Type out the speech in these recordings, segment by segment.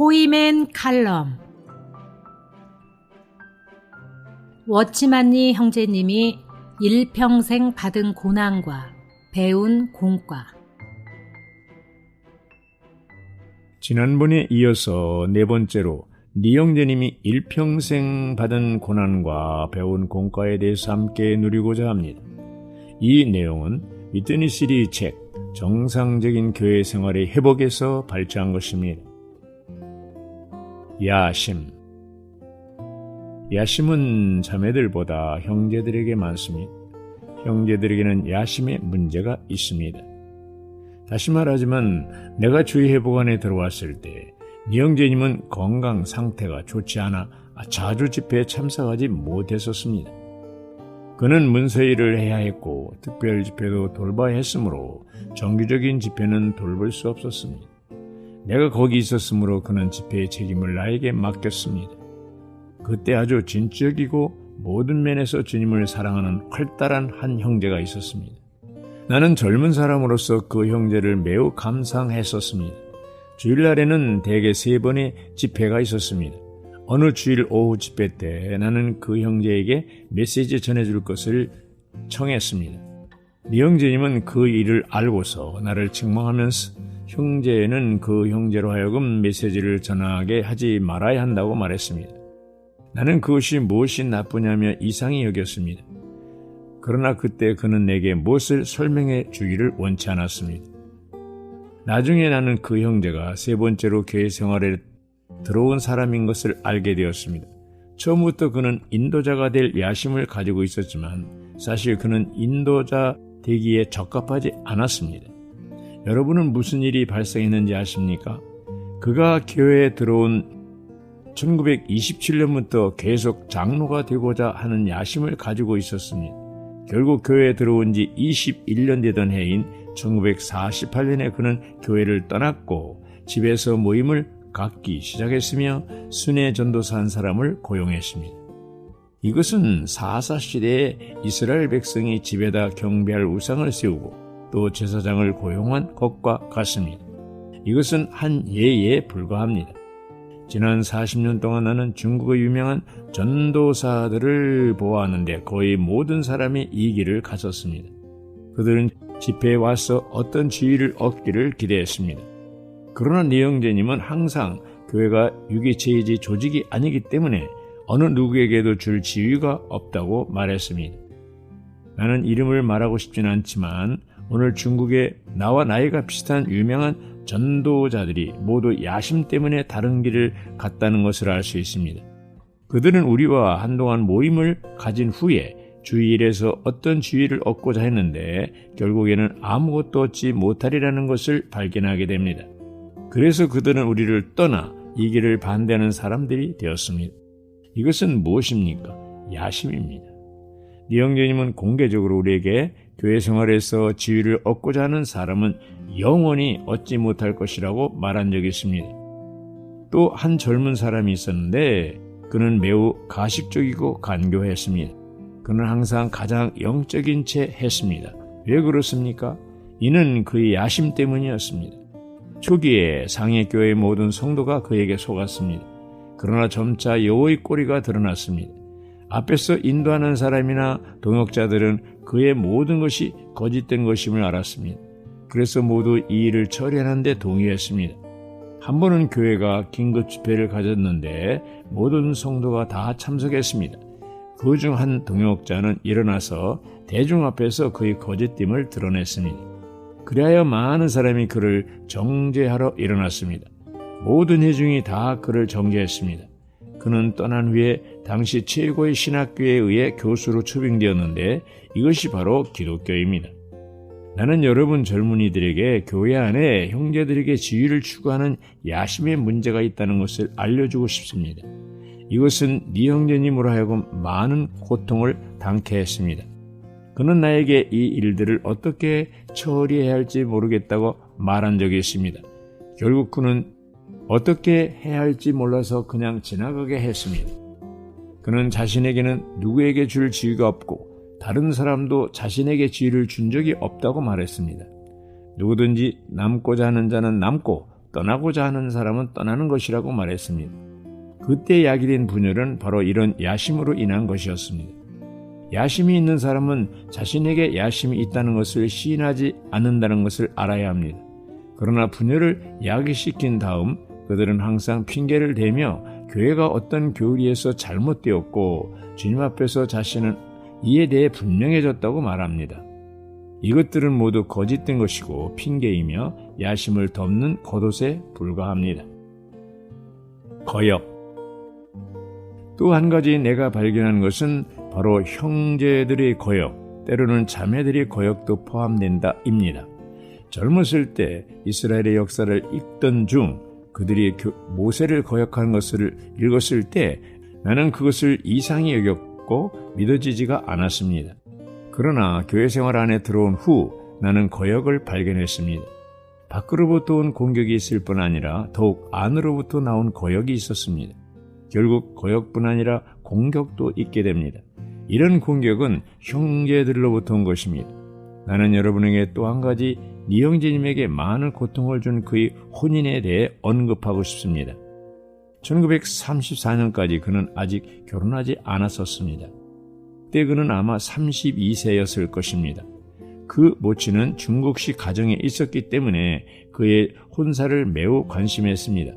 호이맨 칼럼. 워치만니 형제님이 일평생 받은 고난과 배운 공과. 지난번에 이어서 네 번째로 니 형제님이 일평생 받은 고난과 배운 공과에 대해서 함께 누리고자 합니다. 이 내용은 위트니 시리 책 정상적인 교회 생활의 회복에서 발췌한 것입니다. 야심은 자매들보다 형제들에게 많습니다. 형제들에게는 야심의 문제가 있습니다. 다시 말하지만 내가 주의 회복 안에 들어왔을 때 네 형제님은 건강 상태가 좋지 않아 자주 집회에 참석하지 못했었습니다. 그는 문서일을 해야 했고 특별 집회도 돌봐야 했으므로 정기적인 집회는 돌볼 수 없었습니다. 내가 거기 있었으므로 그는 집회의 책임을 나에게 맡겼습니다. 그때 아주 진취적이고 모든 면에서 주님을 사랑하는 활달한 한 형제가 있었습니다. 나는 젊은 사람으로서 그 형제를 매우 감상했었습니다. 주일날에는 대개 3번의 집회가 있었습니다. 어느 주일 오후 집회 때 나는 그 형제에게 메시지 전해줄 것을 청했습니다. 네 형제님은 그 일을 알고서 나를 책망하면서 형제는 그 형제로 하여금 메시지를 전하게 하지 말아야 한다고 말했습니다. 나는 그것이 무엇이 나쁘냐며 이상히 여겼습니다. 그러나 그때 그는 내게 무엇을 설명해 주기를 원치 않았습니다. 나중에 나는 그 형제가 3번째로 교회 생활에 들어온 사람인 것을 알게 되었습니다. 처음부터 그는 인도자가 될 야심을 가지고 있었지만 사실 그는 인도자 되기에 적합하지 않았습니다. 여러분은 무슨 일이 발생했는지 아십니까? 그가 교회에 들어온 1927년부터 계속 장로가 되고자 하는 야심을 가지고 있었습니다. 결국 교회에 들어온 지 21년 되던 해인 1948년에 그는 교회를 떠났고 집에서 모임을 갖기 시작했으며 순회 전도사 한 사람을 고용했습니다. 이것은 사사시대에 이스라엘 백성이 집에다 경배할 우상을 세우고 또 제사장을 고용한 것과 같습니다. 이것은 한 예에 불과합니다. 지난 40년 동안 나는 중국의 유명한 전도사들을 보아하는데 거의 모든 사람이 이 길을 갔었습니다. 그들은 집회에 와서 어떤 지위를 얻기를 기대했습니다. 그러나 네 형제님은 항상 교회가 유기체이지 조직이 아니기 때문에 어느 누구에게도 줄 지위가 없다고 말했습니다. 나는 이름을 말하고 싶진 않지만 오늘 중국에 나와 나이가 비슷한 유명한 전도자들이 모두 야심 때문에 다른 길을 갔다는 것을 알 수 있습니다. 그들은 우리와 한동안 모임을 가진 후에 주일에서 어떤 지위를 얻고자 했는데 결국에는 아무것도 얻지 못하리라는 것을 발견하게 됩니다. 그래서 그들은 우리를 떠나 이 길을 반대하는 사람들이 되었습니다. 이것은 무엇입니까? 야심입니다. 네 형제님은 공개적으로 우리에게 교회 생활에서 지위를 얻고자 하는 사람은 영원히 얻지 못할 것이라고 말한 적이 있습니다. 또 한 젊은 사람이 있었는데 그는 매우 가식적이고 간교했습니다. 그는 항상 가장 영적인 채 했습니다. 왜 그렇습니까? 이는 그의 야심 때문이었습니다. 초기에 상해교회의 모든 성도가 그에게 속았습니다. 그러나 점차 여호의 꼬리가 드러났습니다. 앞에서 인도하는 사람이나 동역자들은 그의 모든 것이 거짓된 것임을 알았습니다. 그래서 모두 이 일을 처리하는 데 동의했습니다. 한 번은 교회가 긴급 집회를 가졌는데 모든 성도가 다 참석했습니다. 그 중 한 동역자는 일어나서 대중 앞에서 그의 거짓됨을 드러냈습니다. 그리하여 많은 사람이 그를 정죄하러 일어났습니다. 모든 회중이 다 그를 정죄했습니다. 그는 떠난 후에 당시 최고의 신학교에 의해 교수로 초빙되었는데 이것이 바로 기독교입니다. 나는 여러분 젊은이들에게 교회 안에 형제들에게 지위를 추구하는 야심의 문제가 있다는 것을 알려주고 싶습니다. 이것은 네 형제님으로 하여금 많은 고통을 당케 했습니다. 그는 나에게 이 일들을 어떻게 처리해야 할지 모르겠다고 말한 적이 있습니다. 결국 그는 어떻게 해야 할지 몰라서 그냥 지나가게 했습니다. 그는 자신에게는 누구에게 줄 지위가 없고 다른 사람도 자신에게 지위를 준 적이 없다고 말했습니다. 누구든지 남고자 하는 자는 남고 떠나고자 하는 사람은 떠나는 것이라고 말했습니다. 그때 야기된 분열은 바로 이런 야심으로 인한 것이었습니다. 야심이 있는 사람은 자신에게 야심이 있다는 것을 시인하지 않는다는 것을 알아야 합니다. 그러나 분열을 야기시킨 다음 그들은 항상 핑계를 대며 교회가 어떤 교리에서 잘못되었고 주님 앞에서 자신은 이에 대해 분명해졌다고 말합니다. 이것들은 모두 거짓된 것이고 핑계이며 야심을 덮는 겉옷에 불과합니다. 거역. 또 한 가지 내가 발견한 것은 바로 형제들의 거역, 때로는 자매들의 거역도 포함된다입니다. 젊었을 때 이스라엘의 역사를 읽던 중 그들이 모세를 거역하는 것을 읽었을 때 나는 그것을 이상히 여겼고 믿어지지가 않았습니다. 그러나 교회 생활 안에 들어온 후 나는 거역을 발견했습니다. 밖으로부터 온 공격이 있을 뿐 아니라 더욱 안으로부터 나온 거역이 있었습니다. 결국 거역뿐 아니라 공격도 있게 됩니다. 이런 공격은 형제들로부터 온 것입니다. 나는 여러분에게 또 한 가지 네 형제님에게 많은 고통을 준 그의 혼인에 대해 언급하고 싶습니다. 1934년까지 그는 아직 결혼하지 않았었습니다. 그때 그는 아마 32세였을 것입니다. 그 모친은 중국식 가정에 있었기 때문에 그의 혼사를 매우 관심했습니다.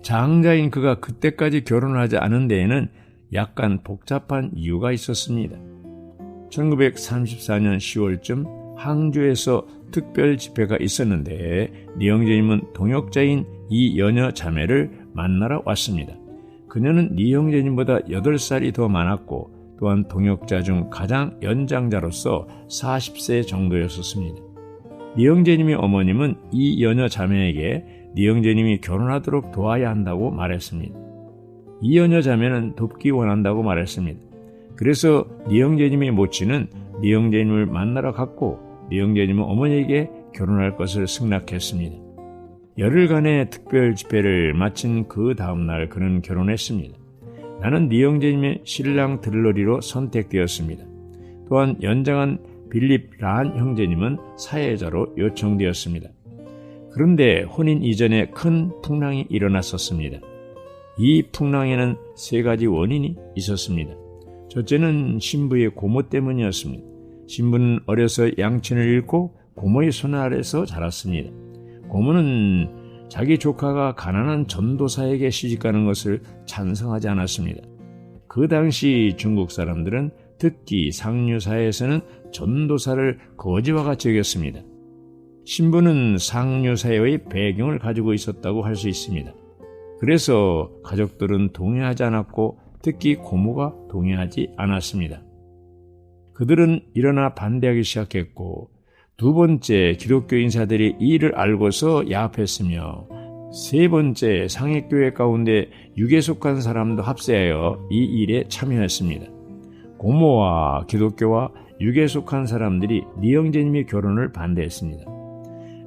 장자인 그가 그때까지 결혼을 하지 않은 데에는 약간 복잡한 이유가 있었습니다. 1934년 10월쯤 항주에서 특별 집회가 있었는데 네 형제님은 동역자인 이 여녀 자매를 만나러 왔습니다. 그녀는 네 형제님보다 8살이 더 많았고 또한 동역자 중 가장 연장자로서 40세 정도였었습니다. 네 형제님의 어머님은 이 여녀 자매에게 네 형제님이 결혼하도록 도와야 한다고 말했습니다. 이 여녀 자매는 돕기 원한다고 말했습니다. 그래서 네 형제님의 모친은 네 형제님을 만나러 갔고 네 형제님은 어머니에게 결혼할 것을 승낙했습니다. 열흘간의 특별 집회를 마친 그 다음날 그는 결혼했습니다. 나는 네 형제님의 신랑 들러리로 선택되었습니다. 또한 연장한 빌립 란 형제님은 사회자로 요청되었습니다. 그런데 혼인 이전에 큰 풍랑이 일어났었습니다. 이 풍랑에는 3가지 원인이 있었습니다. 첫째는 신부의 고모 때문이었습니다. 신부는 어려서 양친을 잃고 고모의 손 아래서 자랐습니다. 고모는 자기 조카가 가난한 전도사에게 시집가는 것을 찬성하지 않았습니다. 그 당시 중국 사람들은 특히 상류사회에서는 전도사를 거지와 같이 여겼습니다. 신부는 상류사회의 배경을 가지고 있었다고 할 수 있습니다. 그래서 가족들은 동의하지 않았고 특히 고모가 동의하지 않았습니다. 그들은 일어나 반대하기 시작했고 2번째 기독교 인사들이 이 일을 알고서 야합했으며 3번째 상해교회 가운데 육에 속한 사람도 합세하여 이 일에 참여했습니다. 고모와 기독교와 육에 속한 사람들이 네 형제님의 결혼을 반대했습니다.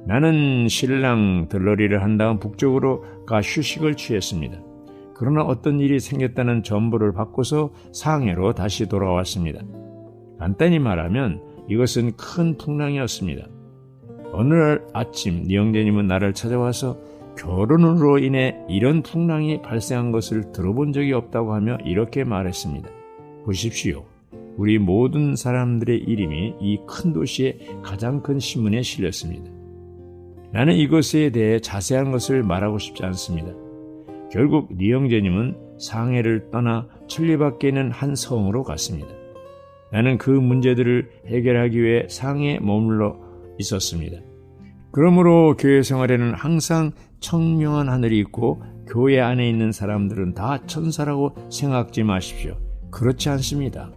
나는 신랑 들러리를 한 다음 북쪽으로 가 휴식을 취했습니다. 그러나 어떤 일이 생겼다는 전보를 받고서 상해로 다시 돌아왔습니다. 간단히 말하면 이것은 큰 풍랑이었습니다. 어느 날 아침 네 형제님은 나를 찾아와서 결혼으로 인해 이런 풍랑이 발생한 것을 들어본 적이 없다고 하며 이렇게 말했습니다. 보십시오. 우리 모든 사람들의 이름이 이 큰 도시의 가장 큰 신문에 실렸습니다. 나는 이것에 대해 자세한 것을 말하고 싶지 않습니다. 결국 네 형제님은 상해를 떠나 천리 밖에 있는 한 성으로 갔습니다. 나는 그 문제들을 해결하기 위해 상해에 머물러 있었습니다. 그러므로 교회 생활에는 항상 청명한 하늘이 있고 교회 안에 있는 사람들은 다 천사라고 생각지 마십시오. 그렇지 않습니다.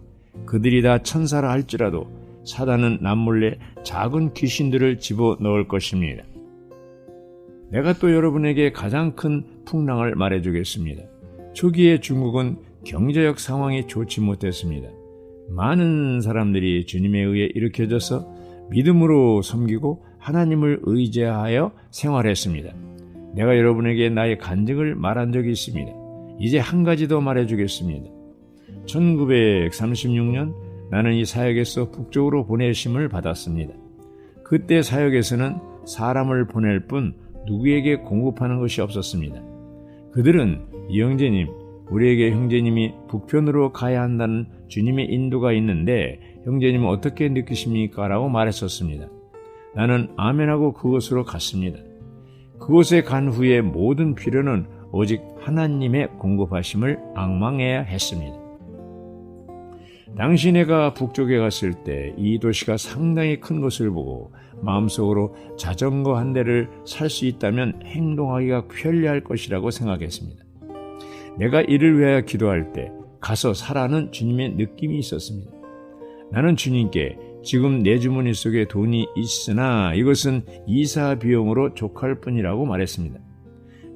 그들이 다 천사라 할지라도 사단은 남몰래 작은 귀신들을 집어넣을 것입니다. 내가 또 여러분에게 가장 큰 풍랑을 말해주겠습니다. 초기에 중국은 경제적 상황이 좋지 못했습니다. 많은 사람들이 주님에 의해 일으켜져서 믿음으로 섬기고 하나님을 의지하여 생활했습니다. 내가 여러분에게 나의 간증을 말한 적이 있습니다. 이제 한 가지 더 말해주겠습니다. 1936년 나는 이 사역에서 북쪽으로 보내심을 받았습니다. 그때 사역에서는 사람을 보낼 뿐 누구에게 공급하는 것이 없었습니다. 그들은 이 형제님, 우리에게 형제님이 북편으로 가야 한다는 주님의 인도가 있는데 형제님은 어떻게 느끼십니까? 라고 말했었습니다. 나는 아멘하고 그곳으로 갔습니다. 그곳에 간 후에 모든 필요는 오직 하나님의 공급하심을 앙망해야 했습니다. 당시 내가 북쪽에 갔을 때 이 도시가 상당히 큰 것을 보고 마음속으로 자전거 한 대를 살 수 있다면 행동하기가 편리할 것이라고 생각했습니다. 내가 이를 위하여 기도할 때 가서 사라는 주님의 느낌이 있었습니다. 나는 주님께 지금 내 주머니 속에 돈이 있으나 이것은 이사 비용으로 족할 뿐이라고 말했습니다.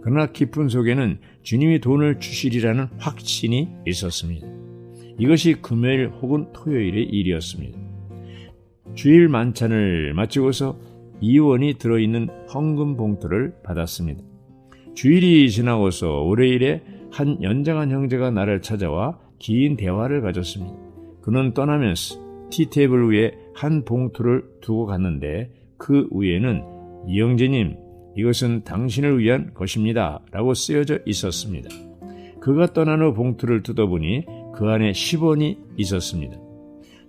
그러나 기쁨 속에는 주님이 돈을 주시리라는 확신이 있었습니다. 이것이 금요일 혹은 토요일의 일이었습니다. 주일 만찬을 마치고서 2원이 들어있는 헌금 봉투를 받았습니다. 주일이 지나고서 월요일에 한 연장한 형제가 나를 찾아와 긴 대화를 가졌습니다. 그는 떠나면서 티테이블 위에 한 봉투를 두고 갔는데 그 위에는 이 형제님, 이것은 당신을 위한 것입니다 라고 쓰여져 있었습니다. 그가 떠난 후 봉투를 뜯어보니 그 안에 10원이 있었습니다.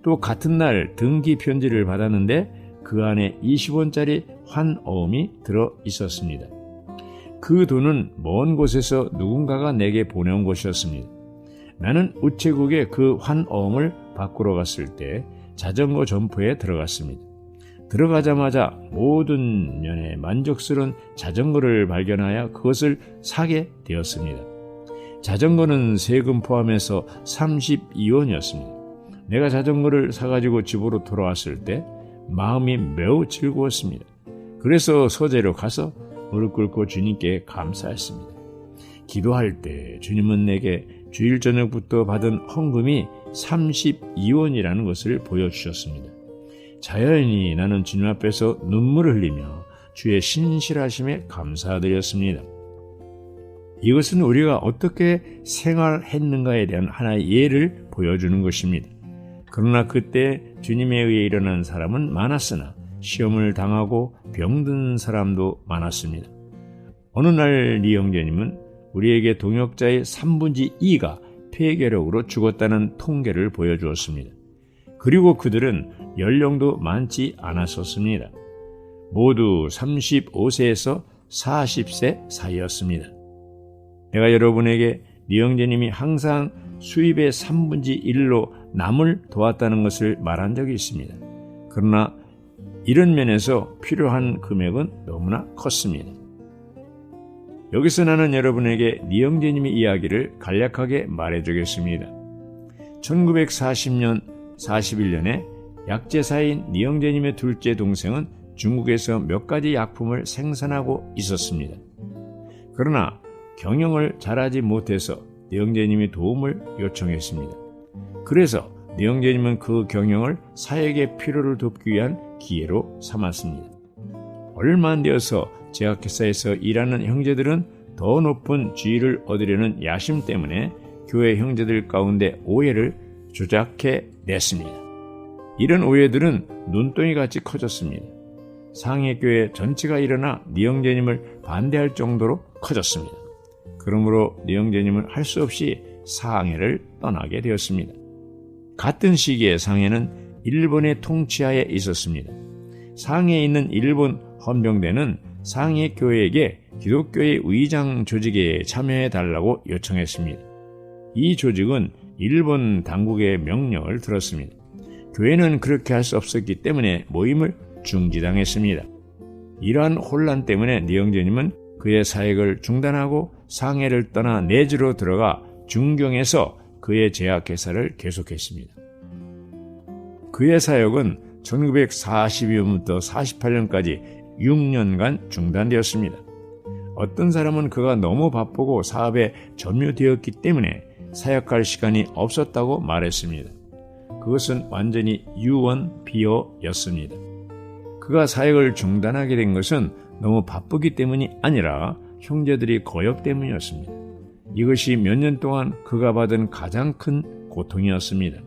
또 같은 날 등기 편지를 받았는데 그 안에 20원짜리 환어음이 들어 있었습니다. 그 돈은 먼 곳에서 누군가가 내게 보내온 것이었습니다. 나는 우체국에 그 환어음을 바꾸러 갔을 때 자전거 점포에 들어갔습니다. 들어가자마자 모든 면에 만족스러운 자전거를 발견하여 그것을 사게 되었습니다. 자전거는 세금 포함해서 32원이었습니다. 내가 자전거를 사가지고 집으로 돌아왔을 때 마음이 매우 즐거웠습니다. 그래서 서재로 가서 무릎 꿇고 주님께 감사했습니다. 기도할 때 주님은 내게 주일 저녁부터 받은 헌금이 32원이라는 것을 보여주셨습니다. 자연히 나는 주님 앞에서 눈물을 흘리며 주의 신실하심에 감사드렸습니다. 이것은 우리가 어떻게 생활했는가에 대한 하나의 예를 보여주는 것입니다. 그러나 그때 주님에 의해 일어난 사람은 많았으나 시험을 당하고 병든 사람도 많았습니다. 어느 날 이 형제님은 우리에게 동역자의 3분의 2가 폐결핵으로 죽었다는 통계를 보여주었습니다. 그리고 그들은 연령도 많지 않았었습니다. 모두 35세에서 40세 사이였습니다. 내가 여러분에게 네 형제님이 항상 수입의 3분의 1로 남을 도왔다는 것을 말한 적이 있습니다. 그러나 이런 면에서 필요한 금액은 너무나 컸습니다. 여기서 나는 여러분에게 네 형제님의 이야기를 간략하게 말해주겠습니다. 1940년, 41년에 약제사인 네 형제님의 둘째 동생은 중국에서 몇 가지 약품을 생산하고 있었습니다. 그러나 경영을 잘하지 못해서 네 형제님이 도움을 요청했습니다. 그래서 네 형제님은 그 경영을 사역의 필요를 돕기 위한 기회로 삼았습니다. 얼마 안 되어서 제약회사에서 일하는 형제들은 더 높은 지위를 얻으려는 야심 때문에 교회 형제들 가운데 오해를 조작해 냈습니다. 이런 오해들은 눈덩이같이 커졌습니다. 상해교회 전체가 일어나 네 형제님을 반대할 정도로 커졌습니다. 그러므로 네 형제님은 할 수 없이 상해를 떠나게 되었습니다. 같은 시기에 상해는 일본의 통치하에 있었습니다. 상해에 있는 일본 헌병대는 상해 교회에게 기독교의 의장 조직에 참여해달라고 요청했습니다. 이 조직은 일본 당국의 명령을 들었습니다. 교회는 그렇게 할 수 없었기 때문에 모임을 중지당했습니다. 이러한 혼란 때문에 네 형제님은 그의 사역을 중단하고 상해를 떠나 내주로 들어가 중경에서 그의 제약회사를 계속했습니다. 그의 사역은 1942년부터 48년까지 6년간 중단되었습니다. 어떤 사람은 그가 너무 바쁘고 사업에 점유되었기 때문에 사역할 시간이 없었다고 말했습니다. 그것은 완전히 유언비어였습니다. 그가 사역을 중단하게 된 것은 너무 바쁘기 때문이 아니라 형제들이 거역 때문이었습니다. 이것이 몇 년 동안 그가 받은 가장 큰 고통이었습니다.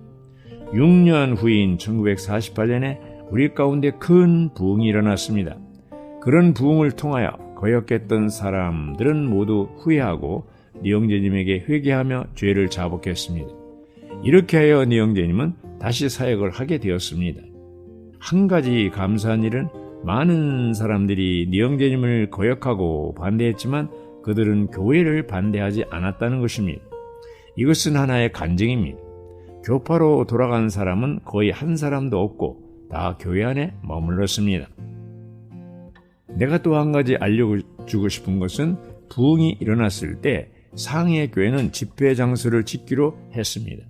6년 후인 1948년에 우리 가운데 큰 부흥이 일어났습니다. 그런 부흥을 통하여 거역했던 사람들은 모두 후회하고 네 형제님에게 회개하며 죄를 자복했습니다. 이렇게 하여 네 형제님은 다시 사역을 하게 되었습니다. 한 가지 감사한 일은 많은 사람들이 네 형제님을 거역하고 반대했지만 그들은 교회를 반대하지 않았다는 것입니다. 이것은 하나의 간증입니다. 교파로 돌아간 사람은 거의 한 사람도 없고 다 교회 안에 머물렀습니다. 내가 또 한 가지 알려주고 싶은 것은 부흥이 일어났을 때 상해 교회는 집회 장소를 짓기로 했습니다.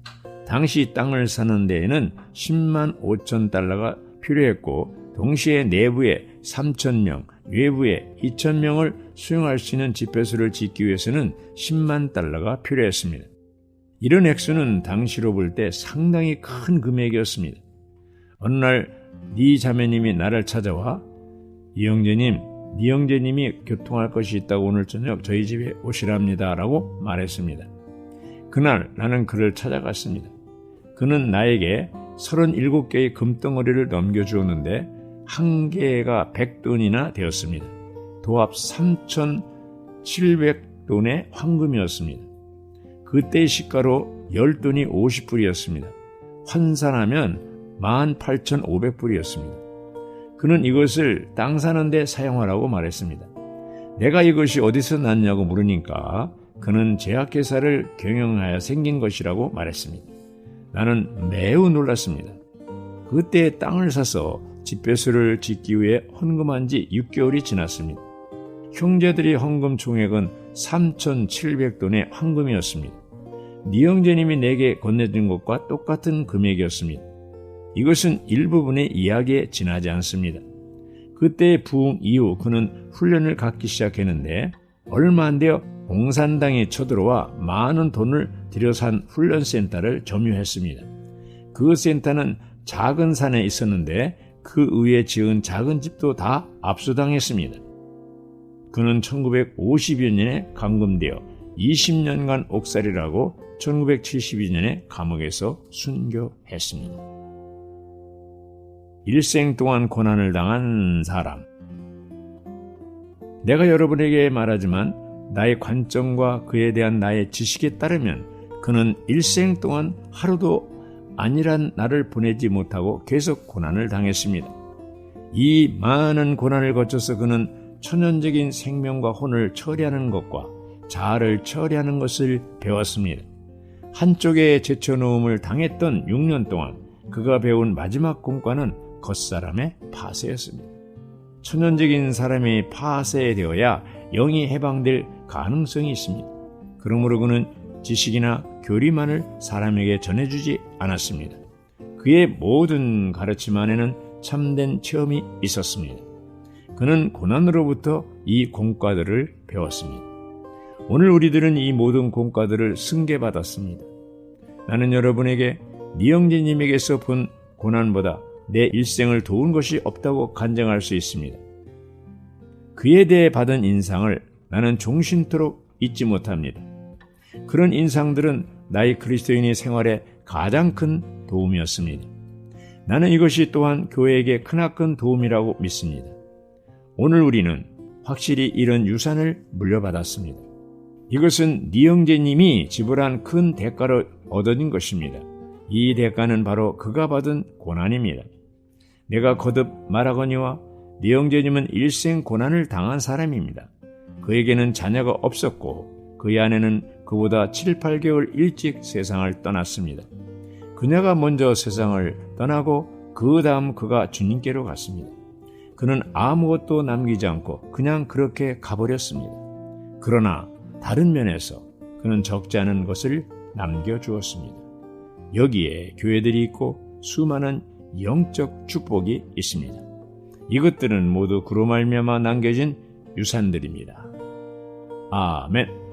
당시 땅을 사는 데에는 10만 5천 달러가 필요했고 동시에 내부에 3,000명, 외부에 2,000명을 수용할 수 있는 집회소를 짓기 위해서는 10만 달러가 필요했습니다. 이런 액수는 당시로 볼 때 상당히 큰 금액이었습니다. 어느 날 네 자매님이 나를 찾아와 이 형제님, 네 형제님이 교통할 것이 있다고 오늘 저녁 저희 집에 오시랍니다 라고 말했습니다. 그날 나는 그를 찾아갔습니다. 그는 나에게 37개의 금덩어리를 넘겨주었는데 한 개가 100돈이나 되었습니다. 도합 3,700돈의 황금이었습니다. 그때의 시가로 10돈이 50불이었습니다. 환산하면 18,500불이었습니다. 그는 이것을 땅 사는 데 사용하라고 말했습니다. 내가 이것이 어디서 났냐고 물으니까 그는 제약회사를 경영하여 생긴 것이라고 말했습니다. 나는 매우 놀랐습니다. 그때 땅을 사서 집회소를 짓기 위해 헌금한 지 6개월이 지났습니다. 형제들이 헌금 총액은 3,700돈의 황금이었습니다. 네 형제님이 내게 건네준 것과 똑같은 금액이었습니다. 이것은 일부분의 이야기에 지나지 않습니다. 그때의 부흥 이후 그는 훈련을 갖기 시작했는데 얼마 안 되어 공산당이 쳐들어와 많은 돈을 들여 산 훈련센터를 점유했습니다. 그 센터는 작은 산에 있었는데 그 위에 지은 작은 집도 다 압수당했습니다. 그는 1950여 년에 감금되어 20년간 옥살이라고 1972년에 감옥에서 순교했습니다. 일생 동안 고난을 당한 사람. 내가 여러분에게 말하지만 나의 관점과 그에 대한 나의 지식에 따르면 그는 일생 동안 하루도 안일한 날을 보내지 못하고 계속 고난을 당했습니다. 이 많은 고난을 거쳐서 그는 천연적인 생명과 혼을 처리하는 것과 자아를 처리하는 것을 배웠습니다. 한쪽에 제쳐놓음을 당했던 6년 동안 그가 배운 마지막 공과는 겉사람의 파쇄였습니다. 천연적인 사람이 파쇄되어야 영이 해방될 가능성이 있습니다. 그러므로 그는 지식이나 교리만을 사람에게 전해주지 않았습니다. 그의 모든 가르침 안에는 참된 체험이 있었습니다. 그는 고난으로부터 이 공과들을 배웠습니다. 오늘 우리들은 이 모든 공과들을 승계받았습니다. 나는 여러분에게 네 형제님에게서 본 고난보다 내 일생을 도운 것이 없다고 간증할 수 있습니다. 그에 대해 받은 인상을 나는 종신토록 잊지 못합니다. 그런 인상들은 나의 그리스도인의 생활에 가장 큰 도움이었습니다. 나는 이것이 또한 교회에게 크나큰 도움이라고 믿습니다. 오늘 우리는 확실히 이런 유산을 물려받았습니다. 이것은 네 형제님이 지불한 큰 대가로 얻어진 것입니다. 이 대가는 바로 그가 받은 고난입니다. 내가 거듭 말하거니와 네 형제님은 일생 고난을 당한 사람입니다. 그에게는 자녀가 없었고 그의 아내는 그보다 7, 8개월 일찍 세상을 떠났습니다. 그녀가 먼저 세상을 떠나고 그 다음 그가 주님께로 갔습니다. 그는 아무것도 남기지 않고 그냥 그렇게 가버렸습니다. 그러나 다른 면에서 그는 적지 않은 것을 남겨주었습니다. 여기에 교회들이 있고 수많은 영적 축복이 있습니다. 이것들은 모두 그로 말미암아 남겨진 유산들입니다. 아멘.